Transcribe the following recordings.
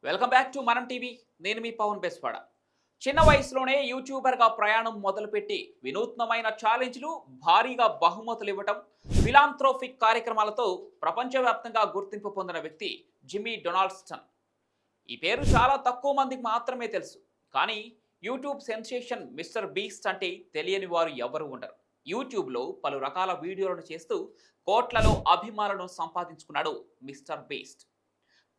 Welcome back to మనం TV. నేను మీ పవన్ బెస్వాడ. చిన్న వయసులోనే యూట్యూబర్గా ప్రయాణం మొదలుపెట్టి వినూత్నమైన ఛాలెంజ్లు, భారీగా బహుమతులు ఇవ్వటం, ఫిలాంథ్రోఫిక్ కార్యక్రమాలతో ప్రపంచవ్యాప్తంగా గుర్తింపు పొందిన వ్యక్తి జిమ్మీ డొనాల్డ్సన్. ఈ పేరు చాలా తక్కువ మందికి మాత్రమే తెలుసు. కానీ యూట్యూబ్ సెన్సేషన్ మిస్టర్ బీస్ట్ అంటే తెలియని వారు ఎవరు ఉండరు. యూట్యూబ్లో పలు రకాల వీడియోలను చేస్తూ కోట్లలో అభిమానులను సంపాదించుకున్నాడు మిస్టర్ బీస్ట్.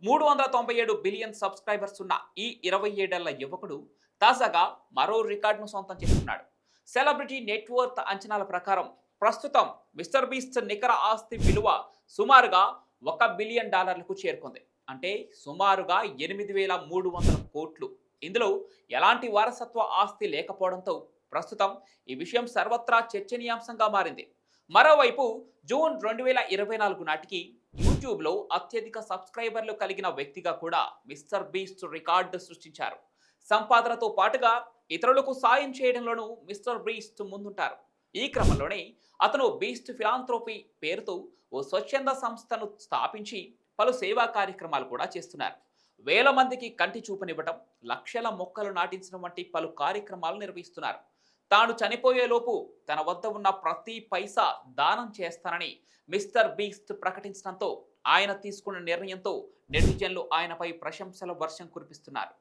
397 బిలియన్ సబ్స్క్రైబర్స్ ఉన్న ఈ 27 ఏళ్ల యువకుడు తాజాగా మరో రికార్డును సొంతం చేసుకున్నాడు. సెలబ్రిటీ నెట్వర్త్ అంచనాల ప్రకారం ప్రస్తుతం మిస్టర్ బీస్ట్ నికర ఆస్తి విలువ సుమారుగా $1 బిలియన్ చేరుకుంది. అంటే సుమారుగా 8,300 కోట్లు. ఇందులో ఎలాంటి వారసత్వ ఆస్తి లేకపోవడంతో ప్రస్తుతం ఈ విషయం సర్వత్రా చర్చనీయాంశంగా మారింది. మరోవైపు జూన్ 2024 నాటికి యూట్యూబ్లో అత్యధిక సబ్స్క్రైబర్లు కలిగిన వ్యక్తిగా కూడా మిస్టర్ బీస్ట్ రికార్డు సృష్టించారు. సంపాదనతో పాటుగా ఇతరులకు సాయం చేయడంలోనూ మిస్టర్ బీస్ట్ ముందుంటారు. ఈ క్రమంలోనే అతను బీస్ట్ ఫిలాంథ్రోపీ పేరుతో ఓ స్వచ్ఛంద సంస్థను స్థాపించి పలు సేవా కార్యక్రమాలు కూడా చేస్తున్నారు. వేల మందికి కంటి చూపునివ్వటం, లక్షల మొక్కలు నాటించడం వంటి పలు కార్యక్రమాలు నిర్వహిస్తున్నారు. తాను చనిపోయేలోపు తన వద్ద ఉన్న ప్రతి పైసా దానం చేస్తానని మిస్టర్ బీస్ట్ ప్రకటించడంతో ఆయన తీసుకున్న నిర్ణయంతో నెటిజన్లు ఆయనపై ప్రశంసల వర్షం కురిపిస్తున్నారు.